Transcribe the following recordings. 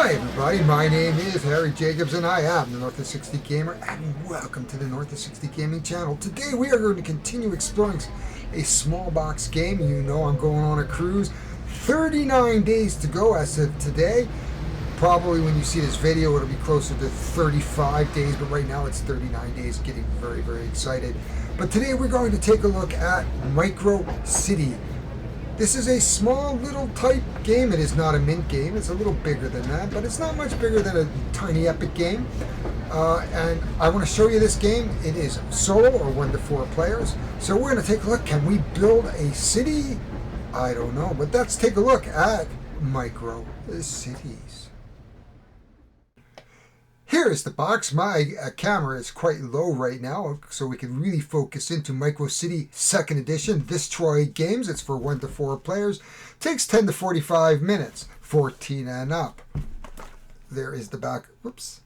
Hi everybody, my name is Harry Jacobs and I am the North of 60 Gamer, and welcome to the North of 60 Gaming channel. Today we are going to continue exploring a small box game. You know I'm going on a cruise. 39 days to go as of today. Probably when you see this video it'll be closer to 35 days, but right now it's 39 days, getting very, very excited. But today we're going to take a look at Micro City. This is a small little type game. It is not a mint game. It's a little bigger than that, but it's not much bigger than a tiny epic game. And I want to show you this game. It is solo or 1 to 4 players. So we're going to take a look. Can we build a city? I don't know, but let's take a look at Micro Cities. Here is the box. My camera is quite low right now, so we can really focus into Micro City 2nd edition. Vistroid Games. It's for 1 to 4 players. Takes 10 to 45 minutes. 14 and up. There is the back. Whoops.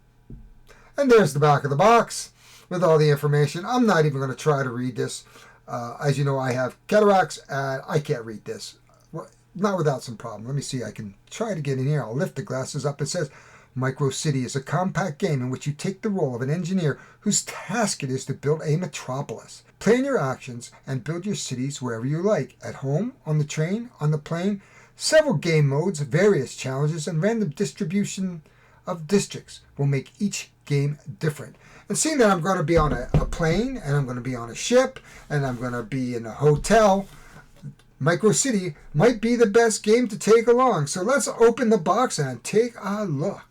And there's the back of the box with all the information. I'm not even going to try to read this. As you know, I have cataracts and I can't read this. Well, not without some problem. Let me see. I can try to get in here. I'll lift the glasses up. It says, Micro City is a compact game in which you take the role of an engineer whose task it is to build a metropolis. Plan your actions and build your cities wherever you like, at home, on the train, on the plane. Several game modes, various challenges, and random distribution of districts will make each game different. And seeing that I'm going to be on a plane, and I'm going to be on a ship, and I'm going to be in a hotel, Micro City might be the best game to take along. So let's open the box and take a look.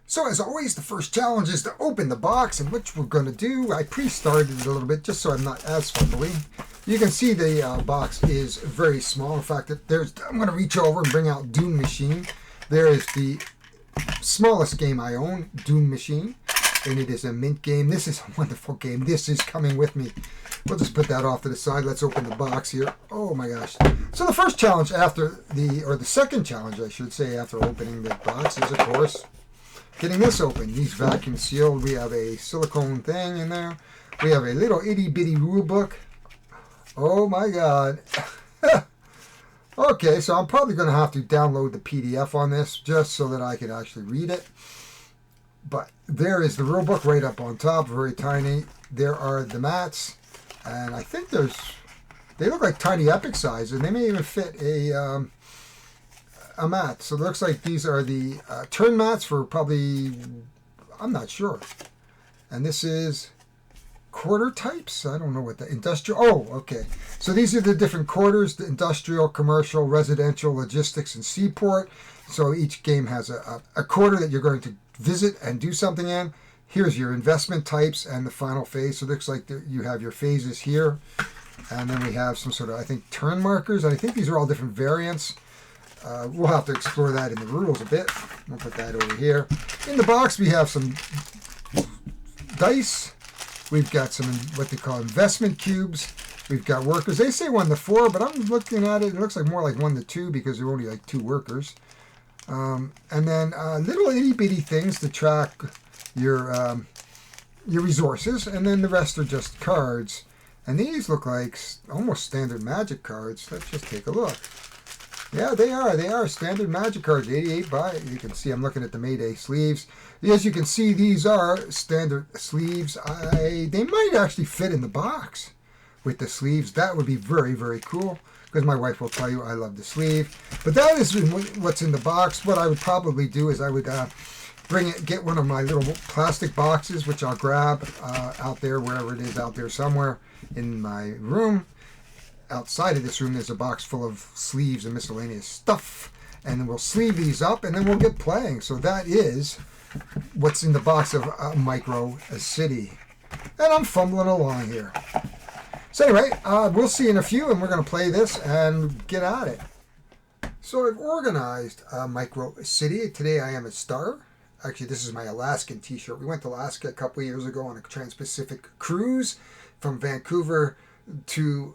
So as always, the first challenge is to open the box, and which we're going to do. I pre-started it a little bit just so I'm not as fumbly. You can see the box is very small. In fact, I'm going to reach over and bring out Dune Machine. There is the smallest game I own, Dune Machine, and it is a mint game. This is a wonderful game. This is coming with me. We'll just put that off to the side. Let's open the box here. Oh my gosh. So the first challenge the second challenge I should say after opening the box is, of course, getting this open. These vacuum sealed. We have a silicone thing in there. We have a little itty bitty rule book. Oh my god. Okay, so I'm probably going to have to download the PDF on this just so that I can actually read it. But there is the rule book right up on top, very tiny. There are the mats, and I think they look like tiny epic size, and they may even fit a mat. So it looks like these are the turn mats for probably, I'm not sure. And this is quarter types. I don't know what the industrial. Oh, okay. So these are the different quarters: the industrial, commercial, residential, logistics, and seaport. So each game has a quarter that you're going to visit and do something in. Here's your investment types and the final phase. So it looks like you have your phases here. And then we have some sort of, I think, turn markers. I think these are all different variants. We'll have to explore that in the rules a bit. We'll put that over here. In the box, we have some dice. We've got some what they call investment cubes. We've got workers. They say 1 to 4, but I'm looking at it. It looks like more like 1 to 2 because there are only like 2 workers. And then little itty bitty things to track your resources, and then the rest are just cards. And these look like almost standard Magic cards. Let's just take a look. Yeah, they are. They are standard Magic cards. 88 by. You can see I'm looking at the Mayday sleeves. As you can see, these are standard sleeves. They might actually fit in the box with the sleeves. That would be very, very cool, because my wife will tell you I love the sleeve. But that is what's in the box. What I would probably do is I would get one of my little plastic boxes, which I'll grab out there, wherever it is, out there somewhere in my room. Outside of this room, there's a box full of sleeves and miscellaneous stuff. And then we'll sleeve these up, and then we'll get playing. So that is what's in the box of Micro City. And I'm fumbling along here. So anyway, we'll see in a few, and we're going to play this and get at it. So I've organized Micro City. Today I am a star. Actually, this is my Alaskan t-shirt. We went to Alaska a couple of years ago on a Trans-Pacific cruise from Vancouver to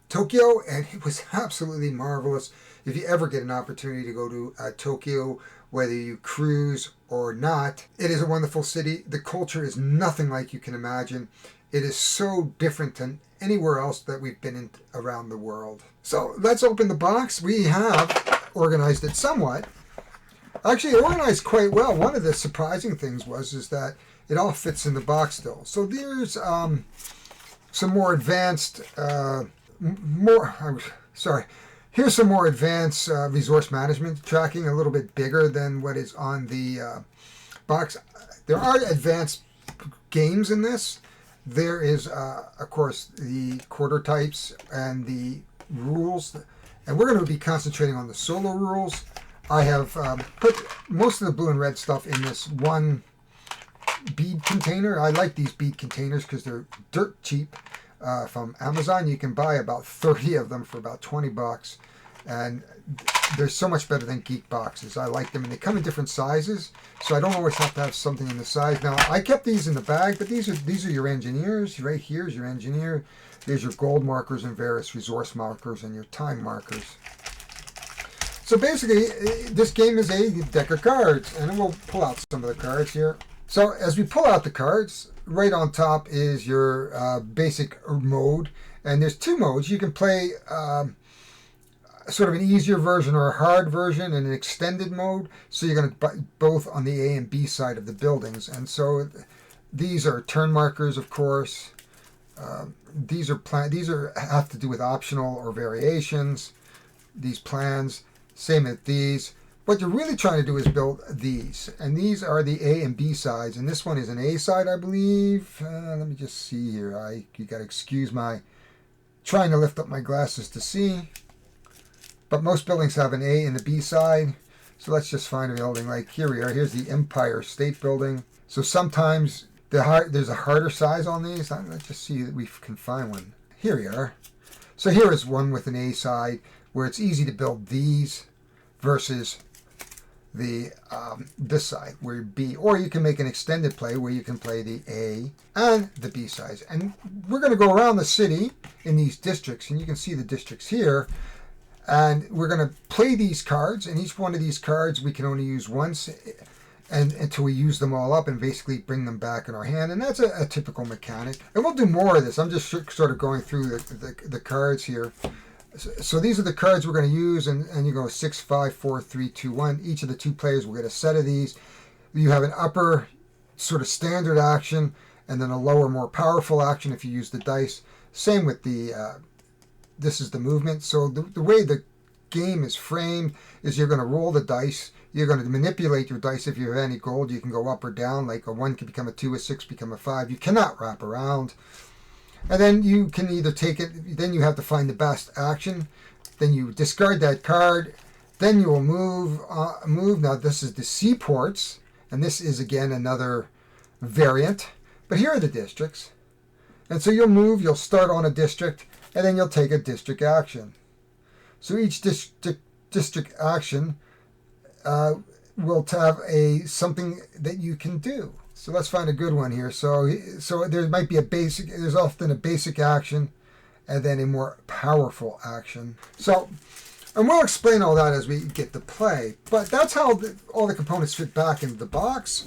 Tokyo, and it was absolutely marvelous. If you ever get an opportunity to go to Tokyo, whether you cruise or not, it is a wonderful city. The culture is nothing like you can imagine. It is so different than anywhere else that we've been in around the world. So let's open the box. We have organized it somewhat. Actually, it organized quite well. One of the surprising things is that it all fits in the box still. So there's some more advanced, sorry. Here's some more advanced resource management tracking, a little bit bigger than what is on the box. There are advanced games in this. There is, of course, the quarter types and the rules. And we're going to be concentrating on the solo rules. I have put most of the blue and red stuff in this one bead container. I like these bead containers because they're dirt cheap. From Amazon, you can buy about 30 of them for about $20, and they're so much better than Geek boxes. I like them, and they come in different sizes, so I don't always have to have something in the size. Now, I kept these in the bag, but these are your engineers. Right here is your engineer. There's your gold markers and various resource markers and your time markers. So basically, this game is a deck of cards, and we'll pull out some of the cards here. So as we pull out the cards, right on top is your basic mode, and there's two modes. You can play sort of an easier version or a hard version and an extended mode. So you're going to both on the A and B side of the buildings, and so these are turn markers, of course. These are have to do with optional or variations. These plans, same as these. What you're really trying to do is build these, and these are the A and B sides, and this one is an A side, I believe. Let me just see here. You got to excuse my trying to lift up my glasses to see, but most buildings have an A and a B side. So let's just find a building. Like here we are. Here's the Empire State Building. So sometimes there's a harder size on these. Let's just see that we can find one. Here we are. So here is one with an A side where it's easy to build these versus the this side where B, or you can make an extended play where you can play the A and the B sides. And we're going to go around the city in these districts, and you can see the districts here, and we're going to play these cards, and each one of these cards we can only use once, and until we use them all up and basically bring them back in our hand. And that's a typical mechanic, and we'll do more of this. I'm just sort of going through the cards here. So these are the cards we're going to use, and you go 6, 5, 4, 3, 2, 1. Each of the two players will get a set of these. You have an upper sort of standard action, and then a lower, more powerful action if you use the dice. Same with the, this is the movement. So the way the game is framed is you're going to roll the dice. You're going to manipulate your dice. If you have any gold, you can go up or down. Like a 1 can become a 2, a 6 become a 5. You cannot wrap around. And then you can either take it, then you have to find the best action. Then you discard that card. Then you will move. Now this is the seaports, and this is again another variant. But here are the districts. And so you'll move, you'll start on a district, and then you'll take a district action. So each district action will have something that you can do. So let's find a good one here. So there might be there's often a basic action and then a more powerful action. So, and we'll explain all that as we get to play. But that's how all the components fit back into the box.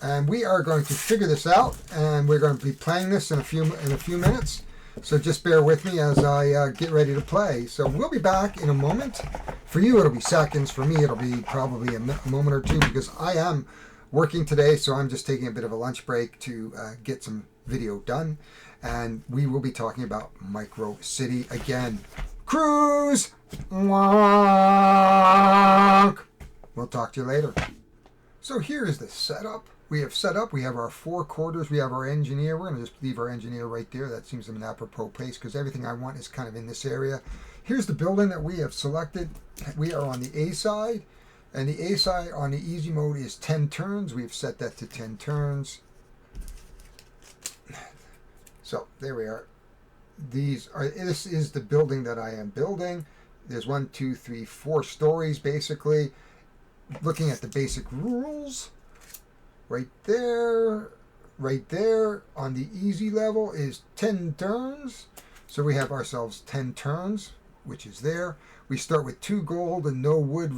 And we are going to figure this out, and we're going to be playing this in a few minutes. So just bear with me as I get ready to play. So we'll be back in a moment. For you, it'll be seconds. For me, it'll be probably a moment or two, because I am working today, so I'm just taking a bit of a lunch break to get some video done, and we will be talking about Micro City again. Cruise! We'll talk to you later. So here is the setup. We have set up, we have our 4 quarters, we have our engineer. We're going to just leave our engineer right there. That seems an apropos place because everything I want is kind of in this area. Here's the building that we have selected. We are on the A side. And the A side on the easy mode is 10 turns. We've set that to 10 turns. So there we are. This is the building that I am building. There's 1, 2, 3, 4 stories basically. Looking at the basic rules, right there on the easy level is 10 turns. So we have ourselves 10 turns, which is there. We start with 2 gold and no wood,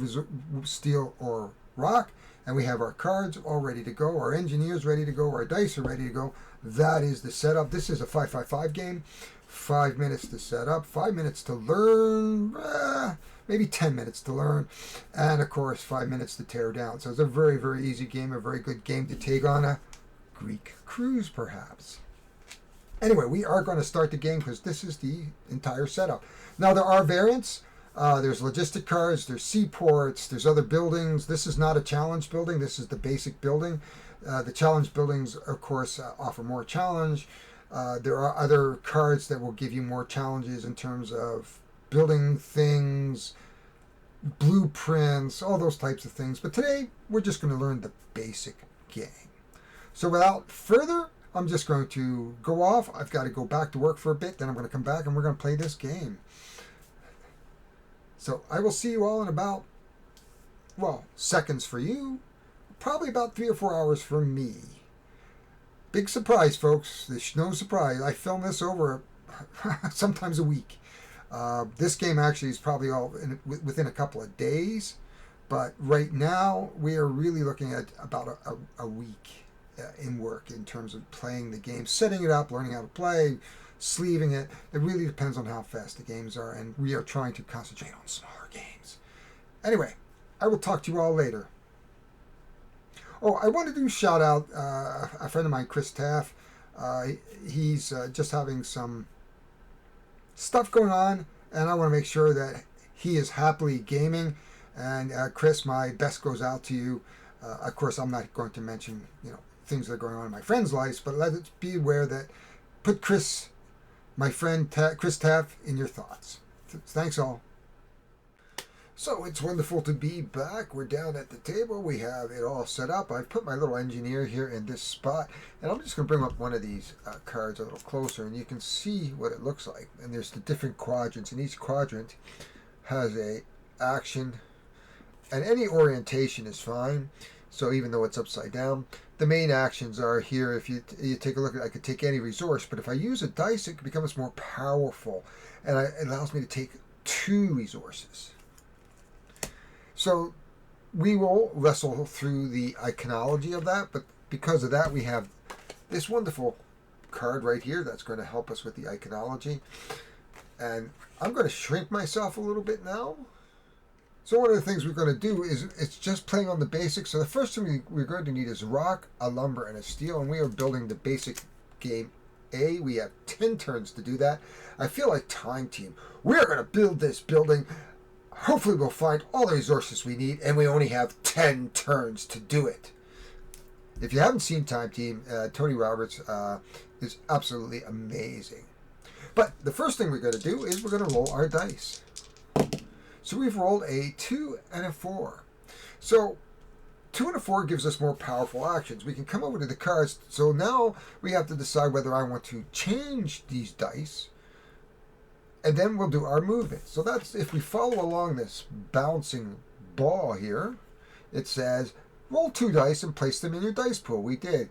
steel, or rock. And we have our cards all ready to go. Our engineers ready to go. Our dice are ready to go. That is the setup. This is a 5-5-5 game. 5 minutes to set up. 5 minutes to learn. maybe 10 minutes to learn, and of course 5 minutes to tear down. So it's a very, very easy game, a very good game to take on a Greek cruise, perhaps. Anyway, we are going to start the game because this is the entire setup. Now, there are variants. There's logistic cards, there's seaports, there's other buildings. This is not a challenge building. This is the basic building. The challenge buildings, of course, offer more challenge. There are other cards that will give you more challenges in terms of building things, blueprints, all those types of things. But today, we're just going to learn the basic game. So without further, I'm just going to go off. I've got to go back to work for a bit. Then I'm going to come back and we're going to play this game. So I will see you all in about, well, seconds for you. Probably about 3 or 4 hours for me. Big surprise, folks. There's no surprise. I film this over sometimes a week. This game actually is probably all within a couple of days. But right now, we are really looking at about a week in work in terms of playing the game, setting it up, learning how to play, sleeving it. It really depends on how fast the games are, and we are trying to concentrate on smaller games. Anyway, I will talk to you all later. Oh, I wanted to shout out a friend of mine, Chris Taff. He's just having some stuff going on, and I want to make sure that he is happily gaming. And Chris, my best goes out to you. Of course, I'm not going to mention, things that are going on in my friends' lives, but let it be aware that put Chris, my friend Chris Taff, in your thoughts. Thanks all. So it's wonderful to be back. We're down at the table. We have it all set up. I've put my little engineer here in this spot, and I'm just going to bring up one of these cards a little closer, and you can see what it looks like. And there's the different quadrants, and each quadrant has a action, and any orientation is fine. So even though it's upside down, the main actions are here. If you take a look at, I could take any resource, but if I use a dice, it becomes more powerful, and it allows me to take 2 resources. So we will wrestle through the iconology of that, but because of that, we have this wonderful card right here that's going to help us with the iconology. And I'm going to shrink myself a little bit now. So one of the things we're going to do is it's just playing on the basics. So the first thing we're going to need is rock, a lumber, and a steel, and we are building the basic game A. We have 10 turns to do that. I feel like Time Team. We're going to build this building. Hopefully we'll find all the resources we need, and we only have 10 turns to do it. If you haven't seen Time Team, Tony Roberts is absolutely amazing. But the first thing we're going to do is we're going to roll our dice. So we've rolled a 2 and a 4. So 2 and a 4 gives us more powerful actions. We can come over to the cards. So now we have to decide whether I want to change these dice, and then we'll do our movement. So that's, if we follow along this bouncing ball here, it says, roll 2 dice and place them in your dice pool. We did.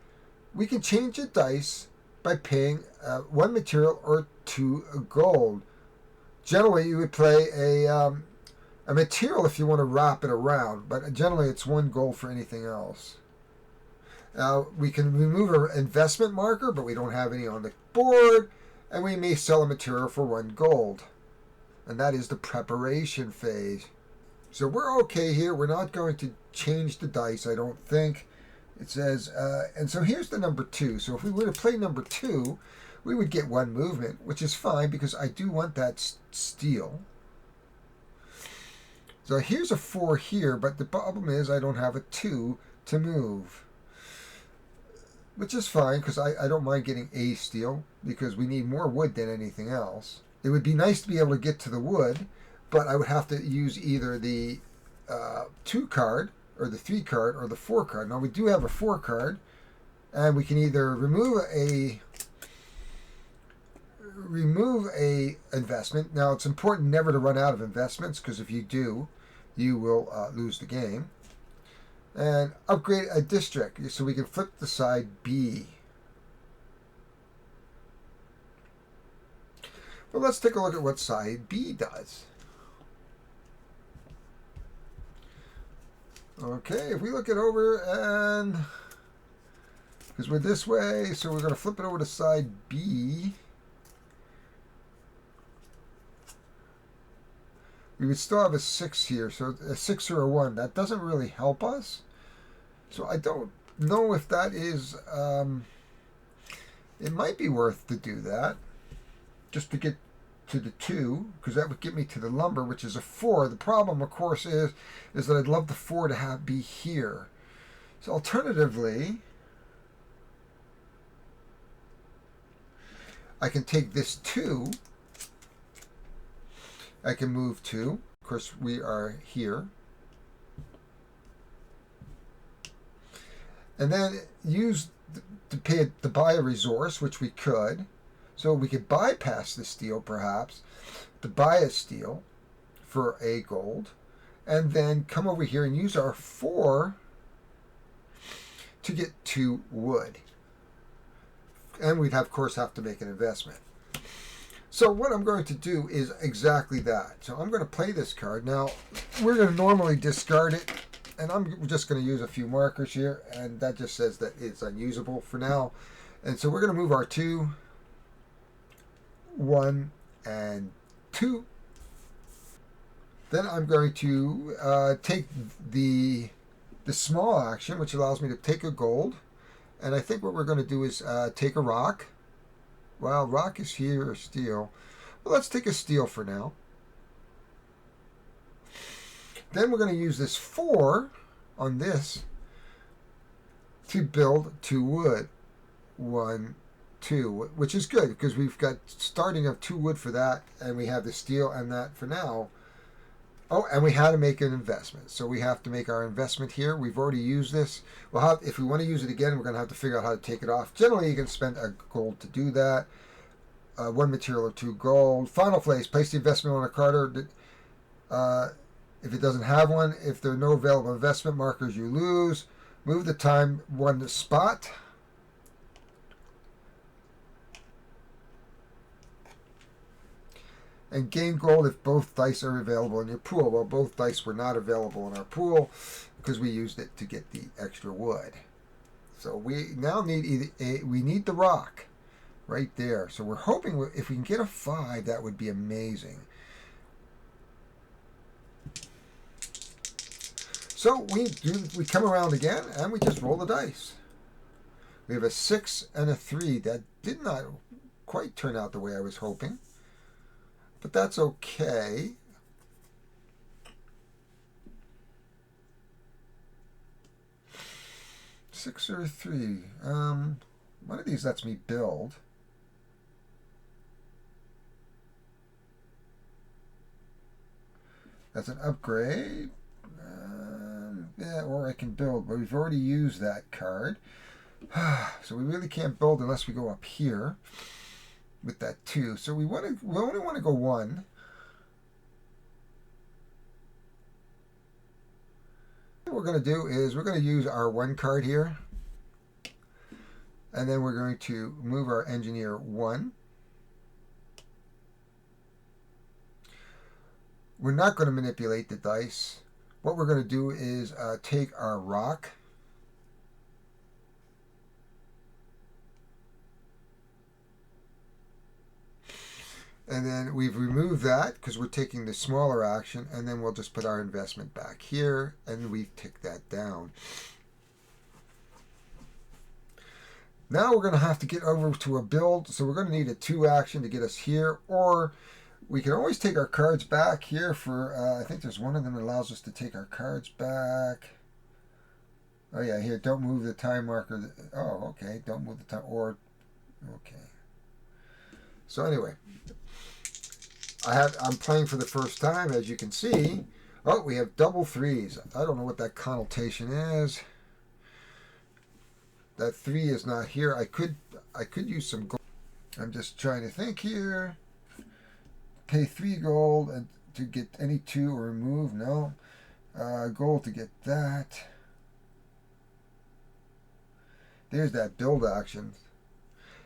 We can change the dice by paying 1 material or 2 gold. Generally, you would play a material if you want to wrap it around, but generally it's 1 gold for anything else. We can remove an investment marker, but we don't have any on the board. And we may sell a material for 1 gold. And that is the preparation phase. So we're okay here. We're not going to change the dice, I don't think. It says, and so here's the number 2. So if we were to play number 2, we would get 1 movement, which is fine because I do want that steel. So here's a 4 here, but the problem is I don't have a 2 to move. Which is fine, because I don't mind getting a steel, because we need more wood than anything else. It would be nice to be able to get to the wood, but I would have to use either the 2 card, or the 3 card, or the 4 card. Now we do have a 4 card, and we can either remove a investment. Now it's important never to run out of investments, because if you do, you will lose the game. And upgrade a district, so we can flip the side B. Well, let's take a look at what side B does. Okay, if we look it over, and because we're this way, so we're going to flip it over to side B. we would still have a 6 here. So a 6 or a 1. That doesn't really help us. So I don't know if that is... it might be worth to do that. Just to get to the 2, because that would get me to the lumber, which is a 4. The problem, of course, is that I'd love the 4 to be here. So alternatively, I can take this 2. I can move 2. Of course, we are here. And then use to buy a resource, which we could. So we could bypass the steel, perhaps, to buy a steel for a gold, and then come over here and use our 4 to get 2 wood. And we'd, of course, have to make an investment. So what I'm going to do is exactly that. So I'm going to play this card. Now, we're going to normally discard it, and I'm just going to use a few markers here, and that just says that it's unusable for now. And so we're going to move our 2, 1, and 2. Then I'm going to take the small action, which allows me to take a gold. And I think what we're going to do is take a rock. Well, rock is here or steel. Well, let's take a steel for now. Then we're going to use this 4 on this to build 2 wood. 1, 2, which is good because we've got starting of 2 wood for that, and we have the steel and that for now. Oh, and we had to make an investment. So we have to make our investment here. We've already used this. Well, if we want to use it again, we're going to have to figure out how to take it off. Generally, you can spend a gold to do that. 1 material or 2 gold. Final place. Place the investment on a card. If it doesn't have one, if there are no available investment markers, you lose. Move the time 1 spot. And gain gold if both dice are available in your pool. Well, both dice were not available in our pool because we used it to get the extra wood. So we now need we need the rock right there. So we're hoping if we can get a 5, that would be amazing. So we come around again and we just roll the dice. We have a 6 and a 3. That did not quite turn out the way I was hoping. But that's okay. Six or 3. One of these lets me build. That's an upgrade. Yeah, or I can build, but we've already used that card. So we really can't build unless we go up here with that 2. So we only want to go 1. What we're going to do is we're going to use our 1 card here. And then we're going to move our engineer 1. We're not going to manipulate the dice. What we're going to do is take our rock. And then we've removed that because we're taking the smaller action, and then we'll just put our investment back here, and we've ticked that down. Now we're going to have to get over to a build, so we're going to need a 2 action to get us here, or we can always take our cards back here for, I think there's one of them that allows us to take our cards back. Oh yeah, here, don't move the time marker. Oh, okay, don't move the time, or, okay. So anyway, I'm playing for the first time, as you can see. Oh, we have double 3s. I don't know what that connotation is. That 3 is not here. I could use some gold. I'm just trying to think here. Pay 3 gold and to get any 2 or remove. No. Gold to get that. There's that build action.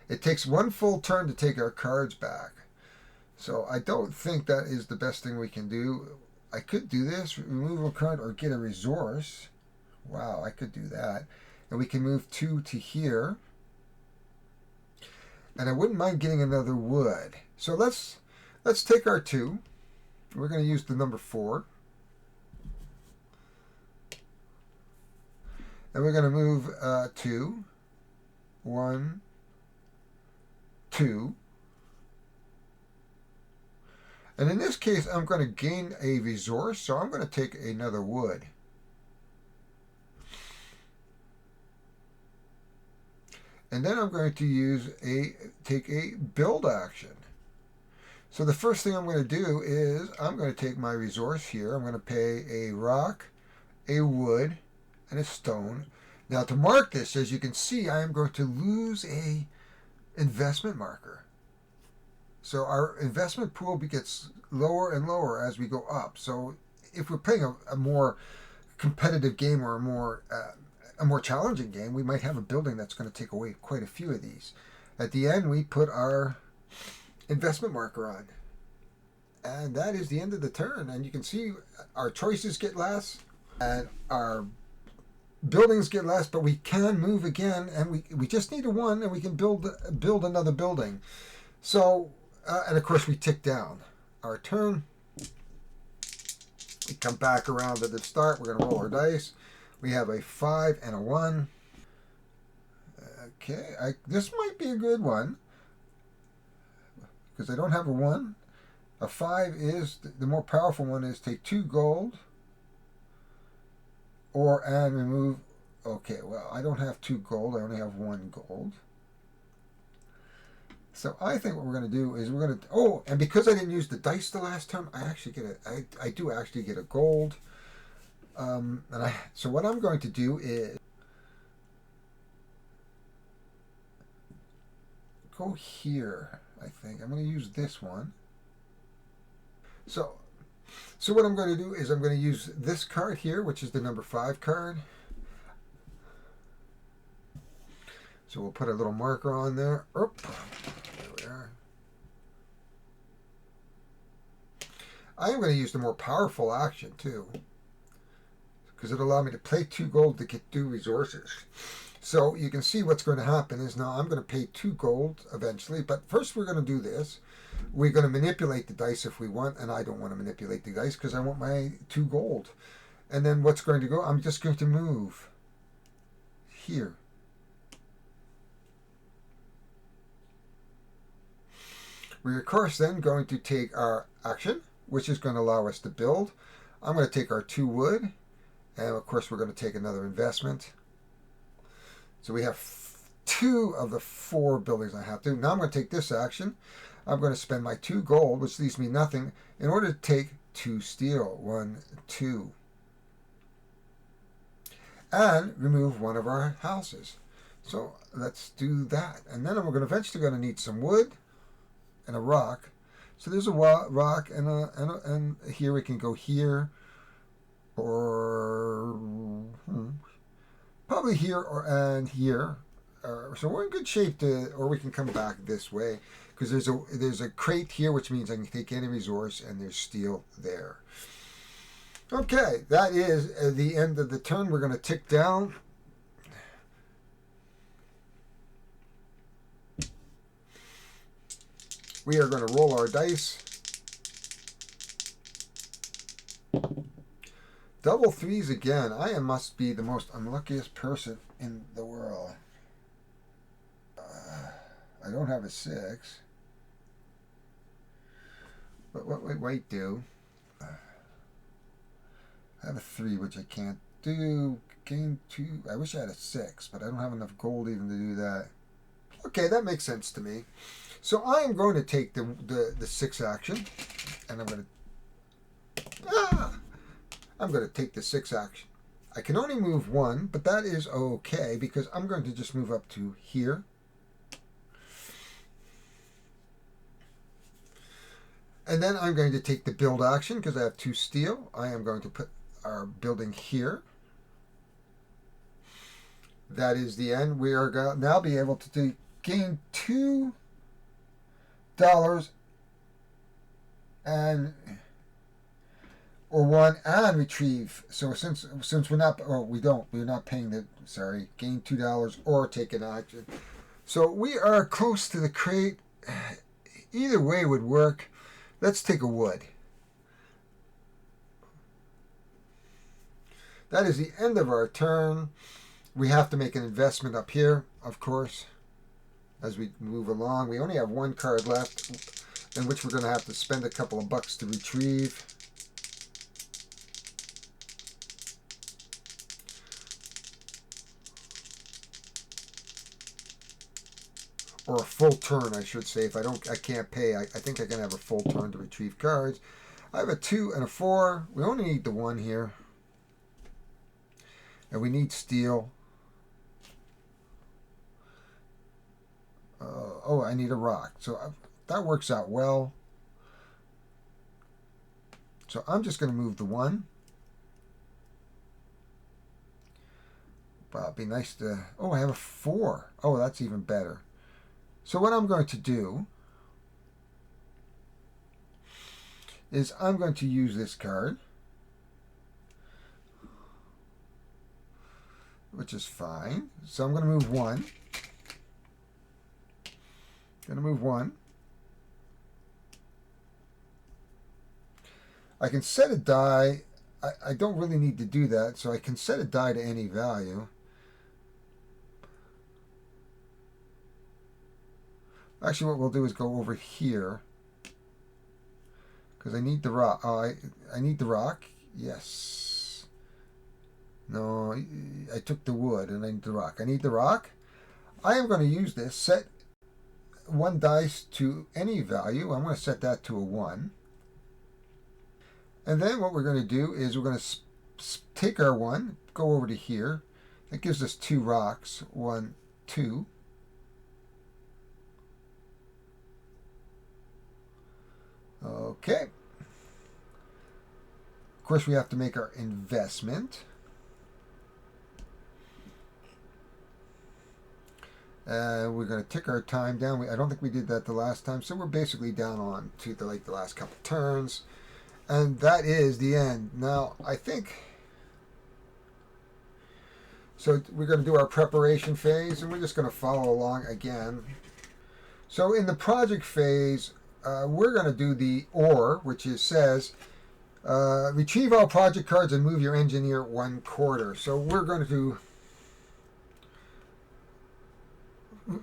It takes 1 full turn to take our cards back. So I don't think that is the best thing we can do. I could do this, remove a card or get a resource. Wow, I could do that. And we can move 2 to here. And I wouldn't mind getting another wood. So let's take our 2. We're going to use the number 4. And we're going to move 2, 1, 2. And in this case, I'm going to gain a resource, so I'm going to take another wood. And then I'm going to take a build action. So the first thing I'm going to do is I'm going to take my resource here. I'm going to pay a rock, a wood, and a stone. Now to mark this, as you can see, I am going to lose a investment marker. So our investment pool gets lower and lower as we go up. So if we're playing a more competitive game or a more challenging game, we might have a building that's going to take away quite a few of these. At the end, we put our investment marker on. And that is the end of the turn. And you can see our choices get less and our buildings get less, but we can move again, and we just need a 1 and we can build another building. So, and of course we tick down our turn. We come back around to the start. We're going to roll our dice. We have a 5 and a 1. Okay, this might be a good one because I don't have a 1. A 5 is the more powerful one. Is take 2 gold and remove. Okay, well, I don't have 2 gold. I only have 1 gold. So I think what we're going to do is we're going to. Oh, and because I didn't use the dice the last time, I do actually get a gold. So what I'm going to do is go here. I think I'm going to use this one. So what I'm going to do is I'm going to use this card here, which is the number 5 card. So we'll put a little marker on there. There we are. I am going to use the more powerful action too, because it'll allow me to play 2 gold to get 2 resources. So you can see what's going to happen is now I'm going to pay 2 gold eventually, but first we're going to do this. We're going to manipulate the dice if we want, and I don't want to manipulate the dice because I want my 2 gold. And then what's going to go? I'm just going to move here. We're of course then going to take our action, which is going to allow us to build. I'm going to take our 2 wood, and of course we're going to take another investment. So we have 2 of the 4 buildings I have to. Now I'm going to take this action. I'm going to spend my 2 gold, which leaves me nothing, in order to take 2 steel. 1, 2. And remove one of our houses. So let's do that. And then we're eventually going to need some wood and a rock. So there's a rock and here we can go here, or probably here and here. So we're in good shape or we can come back this way because there's a crate here, which means I can take any resource, and there's steel there. Okay, that is the end of the turn. We're going to tick down. We are going to roll our dice. Double 3s again. I must be the most unluckiest person in the world. I don't have a 6. But what would white do? I have a 3, which I can't do. Gain 2. I wish I had a 6, but I don't have enough gold even to do that. Okay, that makes sense to me. So I am going to take the 6 action, and I'm going to take the 6 action. I can only move 1, but that is okay because I'm going to just move up to here. And then I'm going to take the build action because I have 2 steel. I am going to put our building here. That is the end. We are going to now be able to gain $2 or 1 and retrieve. So since we're not, we're not paying gain $2 or take an action. So we are close to the crate. Either way would work. Let's take a wood. That is the end of our turn. We have to make an investment up here, of course, as we move along. We only have one card left, in which we're going to have to spend a couple of bucks to retrieve. Or a full turn, I should say. If I can't pay, I think I can have a full turn to retrieve cards. I have a 2 and a 4. We only need the 1 here. And we need steel. Oh, I need a rock. So that works out well. So I'm just going to move the 1. But it'd be nice to... Oh, I have a 4. Oh, that's even better. So what I'm going to do is I'm going to use this card, which is fine. So I'm going to move 1. Going to move 1. I can set a die. I don't really need to do that, so I can set a die to any value. Actually, what we'll do is go over here, because I need the rock. Oh, I need the rock. Yes. No, I took the wood and I need the rock. I need the rock. I am going to use this. Set 1 dice to any value. I'm going to set that to a 1. And then what we're going to do is we're going to take our 1, go over to here. That gives us 2 rocks. 1, 2. Okay. Of course, we have to make our investment. We're going to tick our time down. I don't think we did that the last time, so we're basically down on to the last couple turns. And that is the end. Now, I think... So we're going to do our preparation phase, and we're just going to follow along again. So in the project phase... we're going to do the OR, which says, retrieve all project cards and move your engineer 1/4. So we're going to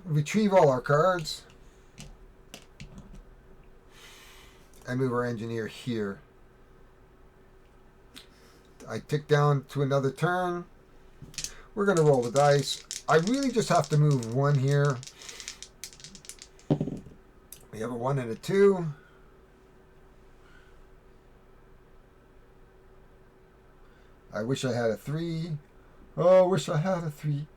retrieve all our cards and move our engineer here. I tick down to another turn. We're going to roll the dice. I really just have to move 1 here. We have a 1 and a 2. I wish I had a 3. Oh, wish I had a 3.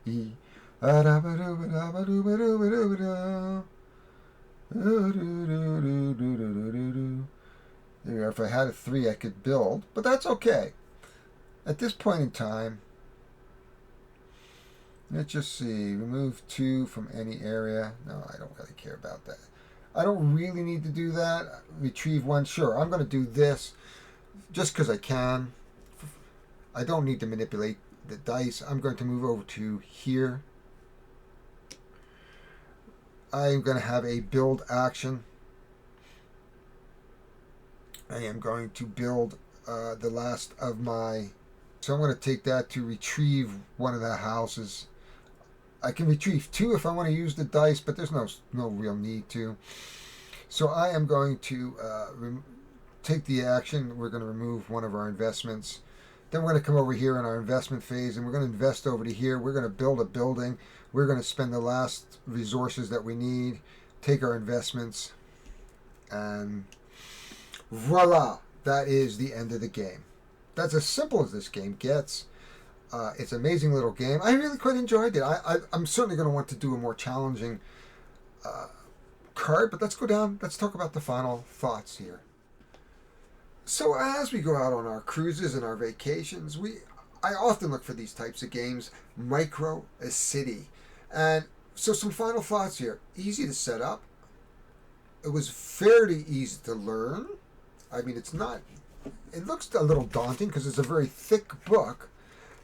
There, if I had a 3, I could build, but that's okay. At this point in time, let's just see. Remove 2 from any area. No, I don't really care about that. I don't really need to do that. Retrieve 1. Sure, I'm going to do this just because I can. I don't need to manipulate the dice. I'm going to move over to here. I'm going to have a build action. I am going to build the last of my... So I'm going to take that to retrieve one of the houses. I can retrieve 2 if I want to use the dice, but there's no real need to. So I am going to take the action. We're going to remove one of our investments. Then we're going to come over here in our investment phase, and we're going to invest over to here. We're going to build a building. We're going to spend the last resources that we need, take our investments, and voila! That is the end of the game. That's as simple as this game gets. It's an amazing little game. I really quite enjoyed it. I'm certainly going to want to do a more challenging card, but let's go down. Let's talk about the final thoughts here. So as we go out on our cruises and our vacations, I often look for these types of games, Micro City. And so some final thoughts here. Easy to set up. It was fairly easy to learn. I mean, it looks a little daunting because it's a very thick book.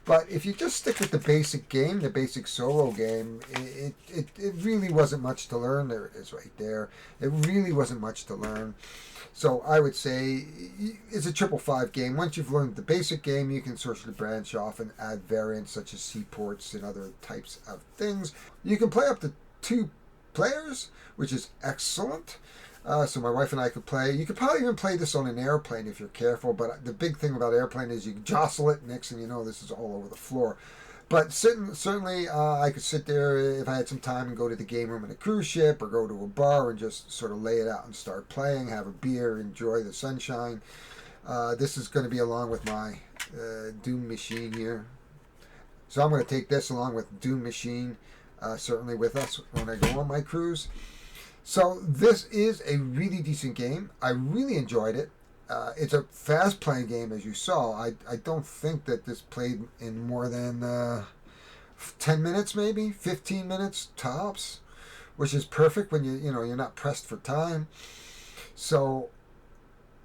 But if you just stick with the basic game, the basic solo game, it really wasn't much to learn. There it is right there. It really wasn't much to learn. So I would say it's a 555 game. Once you've learned the basic game, you can sort of branch off and add variants such as seaports and other types of things. You can play up to 2 players, which is excellent. So my wife and I could play. You could probably even play this on an airplane if you're careful, but the big thing about airplane is you jostle it, next thing you know, this is all over the floor. But certainly I could sit there if I had some time and go to the game room in a cruise ship or go to a bar and just sort of lay it out and start playing, have a beer, enjoy the sunshine. This is going to be along with my Doom Machine here. So I'm going to take this along with Doom Machine, certainly with us when I go on my cruise. So this is a really decent game. I really enjoyed it. It's a fast-playing game, as you saw. I don't think that this played in more than 10 minutes, maybe 15 minutes tops, which is perfect when you're not pressed for time. So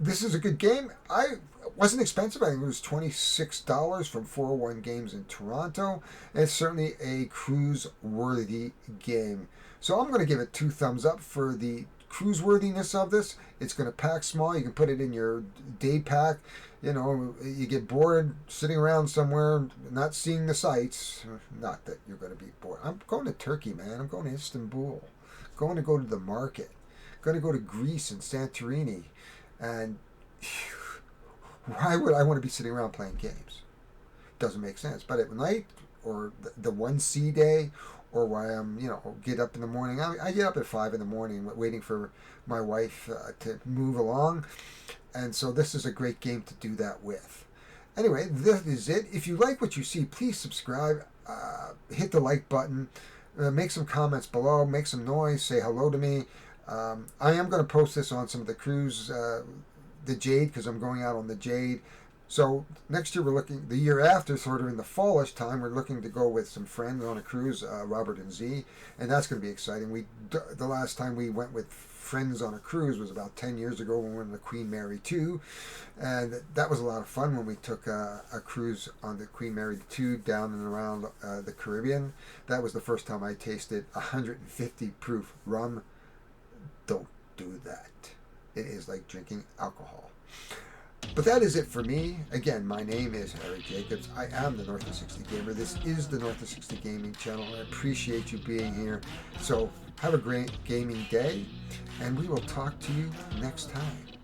this is a good game. It wasn't expensive. I think it was $26 from 401 Games in Toronto. And it's certainly a cruise-worthy game. So I'm going to give it 2 thumbs up for the cruise worthiness of this. It's going to pack small. You can put it in your day pack. You get bored sitting around somewhere not seeing the sights. Not that you're going to be bored. I'm going to Turkey, man. I'm going to Istanbul. Going to go to the market. Going to go to Greece and Santorini. And why would I want to be sitting around playing games? Doesn't make sense. But at night or the 1C day, or why I'm, get up in the morning. I get up at 5 in the morning waiting for my wife to move along. And so this is a great game to do that with. Anyway, this is it. If you like what you see, please subscribe. Hit the like button. Make some comments below. Make some noise. Say hello to me. I am going to post this on some of the cruise, the Jade, because I'm going out on the Jade. So next year the year after, sort of in the fallish time, we're looking to go with some friends on a cruise, Robert and Z, and that's going to be exciting. The last time we went with friends on a cruise was about 10 years ago when we were on the Queen Mary 2, and that was a lot of fun when we took a cruise on the Queen Mary 2 down and around the Caribbean. That was the first time I tasted 150 proof rum. Don't do that. It is like drinking alcohol. But that is it for me. Again, my name is Harry Jacobs. I am the North of 60 Gamer. This is the North of 60 Gaming channel. I appreciate you being here. So have a great gaming day, and we will talk to you next time.